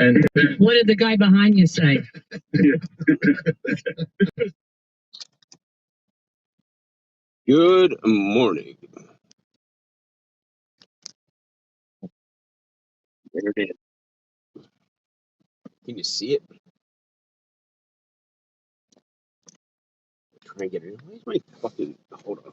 And What did the guy behind you say? Good morning. There it is. Can you see it? Try and get it. Where's my fucking. Hold on.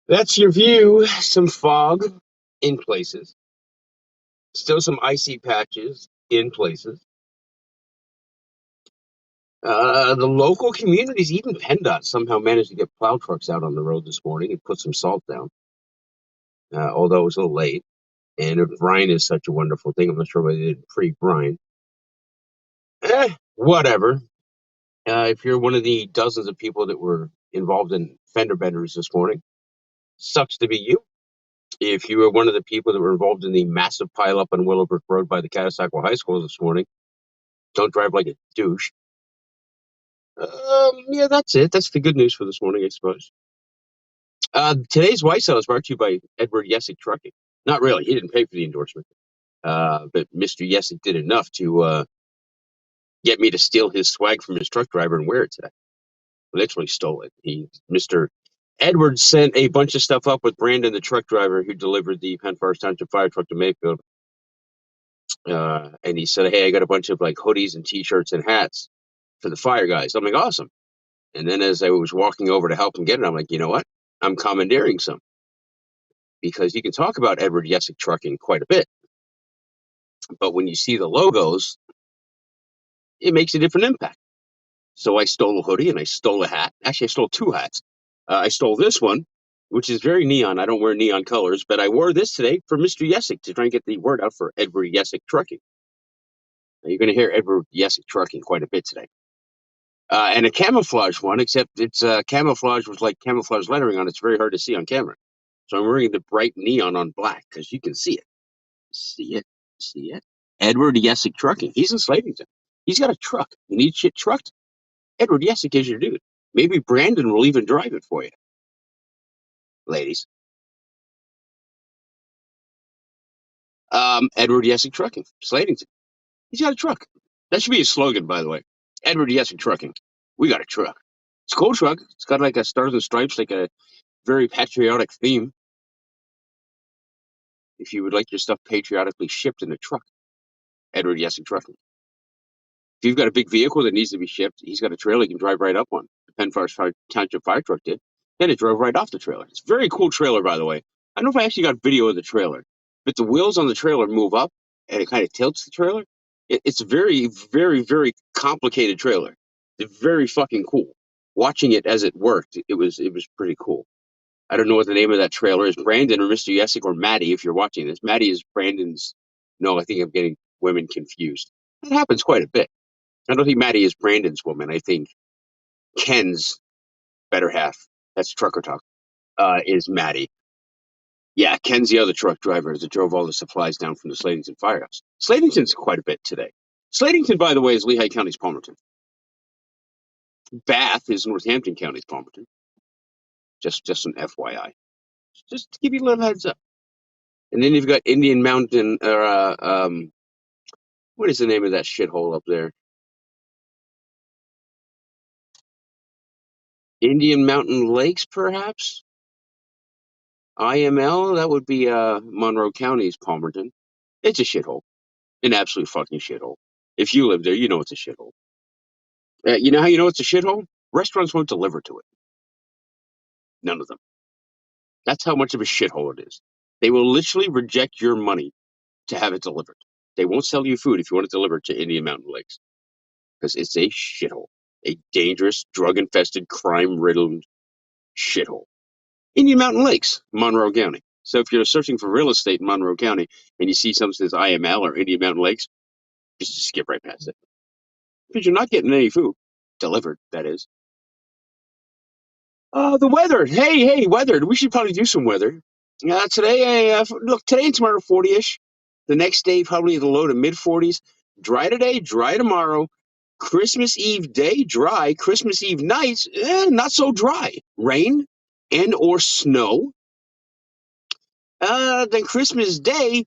That's your view. Some fog in places. Still some icy patches in places. The local communities, even PennDOT, somehow managed to get plow trucks out on the road this morning and put some salt down. Although it was a little late. And brine is such a wonderful thing. I'm not sure whether they did pre-brine. Whatever. If you're one of the dozens of people that were involved in fender benders this morning, sucks to be you. If you were one of the people that were involved in the massive pileup on Willowbrook Road by the Catasauqua High School this morning, don't drive like a douche. Yeah, that's it. That's the good news for this morning, I suppose. Today's White Cell is brought to you by Edward Yesick Trucking. Not really. He didn't pay for the endorsement. But Mr. Yesick did enough to get me to steal his swag from his truck driver and wear it today. Literally stole it. Mr. Edwards sent a bunch of stuff up with Brandon, the truck driver who delivered the Penn Forest Township fire truck to Mayfield. And he said, hey, I got a bunch of like hoodies and t-shirts and hats for the fire guys. I'm like, awesome. And then as I was walking over to help him get it, I'm like, you know what? I'm commandeering some. Because you can talk about Edward Yesick Trucking quite a bit. But when you see the logos, it makes a different impact. So I stole a hoodie and I stole a hat. Actually, I stole two hats. I stole this one, which is very neon. I don't wear neon colors, but I wore this today for Mr. Yesick to try and get the word out for Edward Yesick Trucking. Now, you're going to hear Edward Yesick Trucking quite a bit today. and a camouflage one, except it's camouflage with like camouflage lettering on it. It's very hard to see on camera. So I'm wearing the bright neon on black because you can see it. See it? See it? Edward Yesick Trucking. He's in Slavington. He's got a truck. You need shit trucked? Edward Yesick is your dude. Maybe Brandon will even drive it for you, ladies. Edward Yesick Trucking, Slavington. He's got a truck. That should be his slogan, by the way. Edward Yesick Trucking. We got a truck. It's a cool truck. It's got like a stars and stripes, like a very patriotic theme. If you would like your stuff patriotically shipped in a truck, Edward Yesick Trucking. If you've got a big vehicle that needs to be shipped, he's got a trailer you can drive right up on. The Penn Forest Township Fire Truck did. Then it drove right off the trailer. It's a very cool trailer, by the way. I don't know if I actually got video of the trailer, but the wheels on the trailer move up and it kind of tilts the trailer. It's a very, very, very complicated trailer. It's very fucking cool. Watching it as it worked, it was pretty cool. I don't know what the name of that trailer is. Brandon or Mr. Yesick or Maddie, if you're watching this. Maddie is Brandon's. No, I think I'm getting women confused. That happens quite a bit. I don't think Maddie is Brandon's woman. I think Ken's better half. That's trucker talk. Is Maddie. Yeah, Ken's the other truck driver that drove all the supplies down from the Slatington firehouse. Slatington's quite a bit today. Slatington, by the way, is Lehigh County's Palmerton. Bath is Northampton County's Palmerton. Just an FYI. Just to give you a little heads up. And then you've got Indian Mountain, or what is the name of that shithole up there? Indian Mountain Lakes, perhaps? IML, that would be Monroe County's Palmerton. It's a shithole. An absolute fucking shithole. If you live there, you know it's a shithole. You know how you know it's a shithole? Restaurants won't deliver to it. None of them. That's how much of a shithole it is. They will literally reject your money to have it delivered. They won't sell you food if you want it delivered to Indian Mountain Lakes because it's a shithole. A dangerous, drug-infested, crime-riddled shithole. Indian Mountain Lakes, Monroe County. So if you're searching for real estate in Monroe County and you see something that says IML or Indian Mountain Lakes, just skip right past it. Because you're not getting any food. Delivered, that is. The weather. Hey, weather. We should probably do some weather. Today, look, today and tomorrow, 40-ish. The next day, probably the low to mid-40s. Dry today, dry tomorrow. Christmas Eve day, dry. Christmas Eve night, not so dry. Rain and or snow. Then Christmas Day,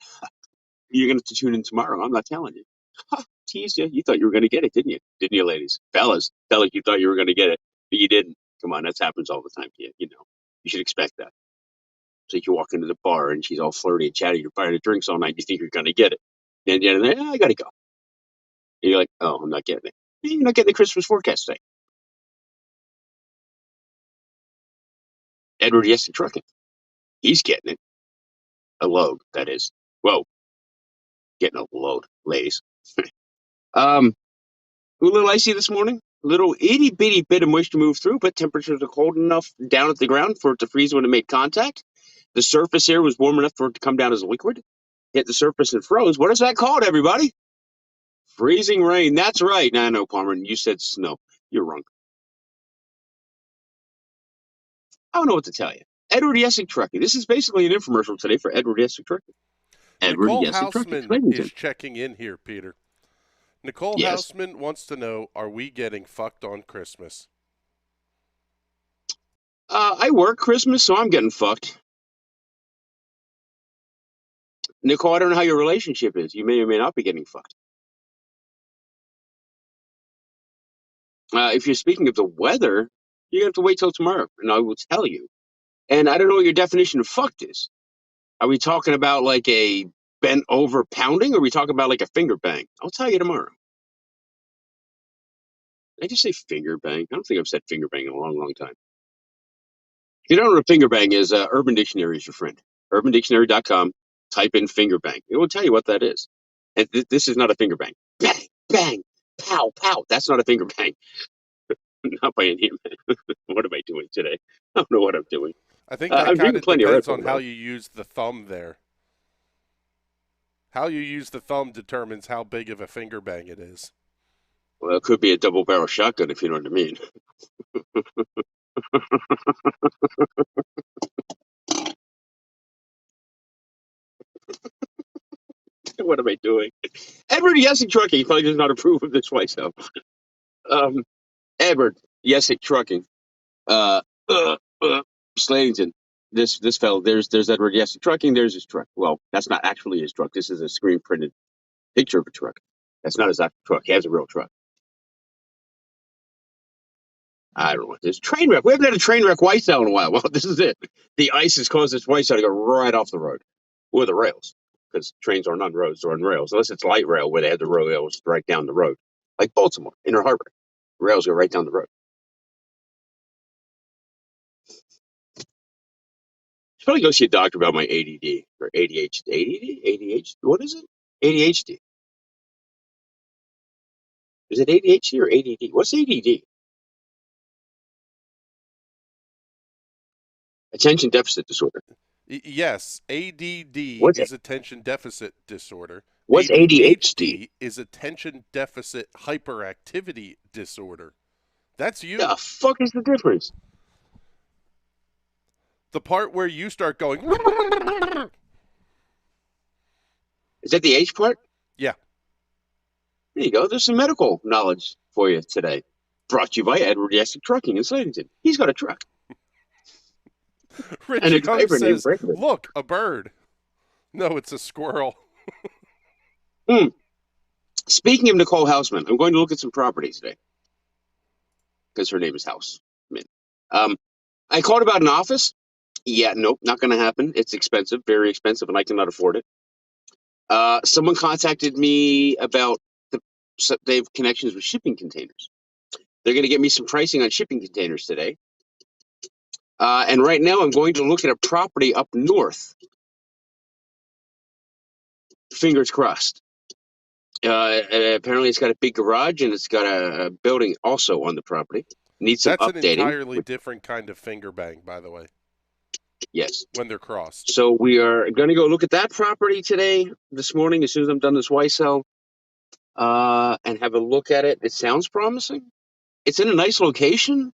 you're going to have to tune in tomorrow. I'm not telling you. Ha, teased you. You thought you were going to get it, didn't you? Didn't you, ladies? Fellas, you thought you were going to get it, but you didn't. Come on, that happens all the time to you. You know, you should expect that. It's like you walk into the bar and she's all flirty and chatty. You're buying her drinks all night. You think you're going to get it. And at the end of the day, I got to go. And you're like, oh, I'm not getting it. You're not getting the Christmas forecast today. Edward Yesick Trucking. He's getting it. A load, that is. Whoa. Getting a load, ladies. A little icy this morning. A little itty bitty bit of moisture moved through, but temperatures are cold enough down at the ground for it to freeze when it made contact. The surface here was warm enough for it to come down as a liquid. Hit the surface and froze. What is that called, everybody? Freezing rain. That's right. Nah, no, Palmer. You said snow. You're wrong. I don't know what to tell you. Edward Yesick Trucking. This is basically an infomercial today for Edward Yesick Trucking. Edward Nicole Yesick Trucking. Hausman is checking in here, Peter. Nicole Yes. Hausman wants to know, are we getting fucked on Christmas? I work Christmas, so I'm getting fucked. Nicole, I don't know how your relationship is. You may or may not be getting fucked. If you're speaking of the weather, you have to wait till tomorrow, and I will tell you. And I don't know what your definition of fucked is. Are we talking about like a bent over pounding, or are we talking about like a finger bang? I'll tell you tomorrow. Did I just say finger bang? I don't think I've said finger bang in a long, long time. If you don't know what a finger bang is, Urban Dictionary is your friend. UrbanDictionary.com, type in finger bang. It will tell you what that is. And this is not a finger bang. Bang, bang, pow, pow. That's not a finger bang. Not by any means. What am I doing today? I don't know what I'm doing. I think that I'm kind drinking of plenty of Red depends Bull, on how though. you use the thumb there. How you use the thumb determines how big of a finger bang it is. Well, it could be a double barrel shotgun if you know what I mean. What am I doing? Edward Yesick Trucking. He probably does not approve of this myself. Edward Yesick Trucking. Uh, uh, uh, Slatington. This fellow. There's Edward Yesick Trucking. There's his truck. Well, that's not actually his truck. This is a screen printed picture of a truck. That's not his actual truck. He has a real truck. I don't know what this train wreck. We haven't had a train wreck white cell in a while. Well, this is it. The ice has caused this white cell to go right off the road, or the rails, because trains aren't on roads; they're on rails. Unless it's light rail, where they have the rails right down the road, like Baltimore, Inner Harbor. Rails go right down the road. Should probably go see a doctor about my ADD or ADHD. ADHD? What is it? ADHD. Is it ADHD or ADD? What's ADD? Attention deficit disorder. Yes, ADD What's it? is attention deficit disorder. What's ADHD? ADHD is attention deficit hyperactivity disorder. That's you. The fuck is the difference? The part where you start going. Is that the H part? Yeah. There you go. There's some medical knowledge for you today. Brought to you by Edward Yesick Trucking in Slatington. He's got a truck. Rich And a Young driver named says, Franklin. look, a bird. No, it's a squirrel. Speaking of Nicole Houseman, I'm going to look at some property today. Because her name is Houseman. I called about an office. Yeah, nope, not going to happen. It's expensive, very expensive, and I cannot afford it. Someone contacted me about they have connections with shipping containers. They're going to get me some pricing on shipping containers today. And right now I'm going to look at a property up north. Fingers crossed. Apparently it's got a big garage and it's got a building also on the property. Needs some That's updating. an entirely different kind of finger bang, by the way. Yes. When they're crossed. So we are going to go look at that property today, this morning, as soon as I'm done this white cell, and have a look at it. It sounds promising. It's in a nice location.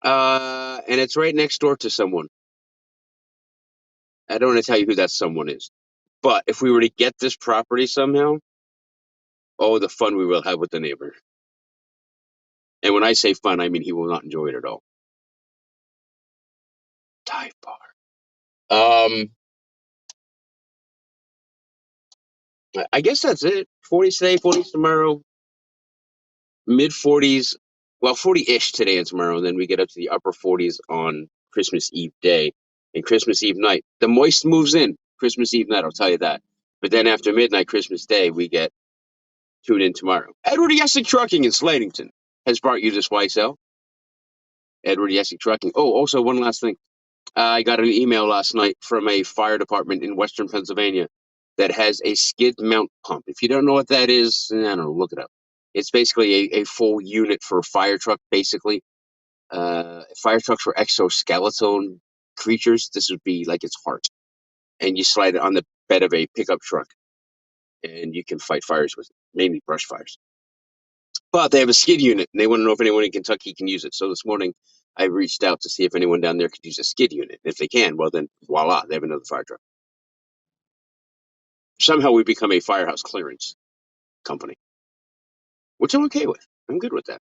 And it's right next door to someone. I don't want to tell you who that someone is. But if we were to get this property somehow, oh, the fun we will have with the neighbor. And when I say fun, I mean he will not enjoy it at all. Dive bar. I guess that's it. 40s today, 40s tomorrow. Mid 40s, well, 40-ish today and tomorrow. And then we get up to the upper 40s on Christmas Eve day and Christmas Eve night. The moist moves in Christmas Eve night, I'll tell you that. But then after midnight, Christmas Day, we get tuned in tomorrow. Edward Yesick Trucking in Slatington has brought you this YSL. Edward Yesick Trucking. Oh, also one last thing. I got an email last night from a fire department in Western Pennsylvania that has a skid mount pump. If you don't know what that is, I don't know, look it up. It's basically a full unit for a fire truck, basically. Fire trucks for exoskeleton creatures. This would be like its heart. And you slide it on the bed of a pickup truck. And you can fight fires with it, mainly brush fires. But they have a skid unit, and they want to know if anyone in Kentucky can use it. So this morning, I reached out to see if anyone down there could use a skid unit. If they can, well, then voila, they have another fire truck. Somehow we become a firehouse clearance company, which I'm okay with. I'm good with that.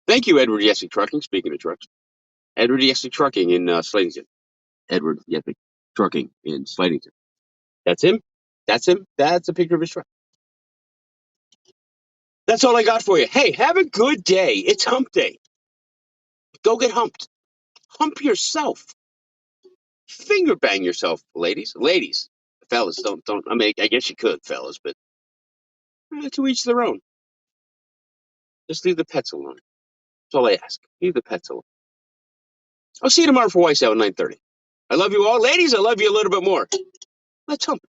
Thank you, Edward Yesick Trucking. Speaking of trucks, Edward Yesick Trucking in Slatington. Edward Yesick Trucking in Slatington. That's him. That's him. That's a picture of his truck. That's all I got for you. Hey, have a good day. It's hump day. Go get humped. Hump yourself. Finger bang yourself, ladies. Ladies. Fellas, don't. I mean, I guess you could, fellas, but to each their own. Just leave the pets alone. That's all I ask. Leave the pets alone. I'll see you tomorrow for YSL at 9:30. I love you all. Ladies, I love you a little bit more. Let's hump.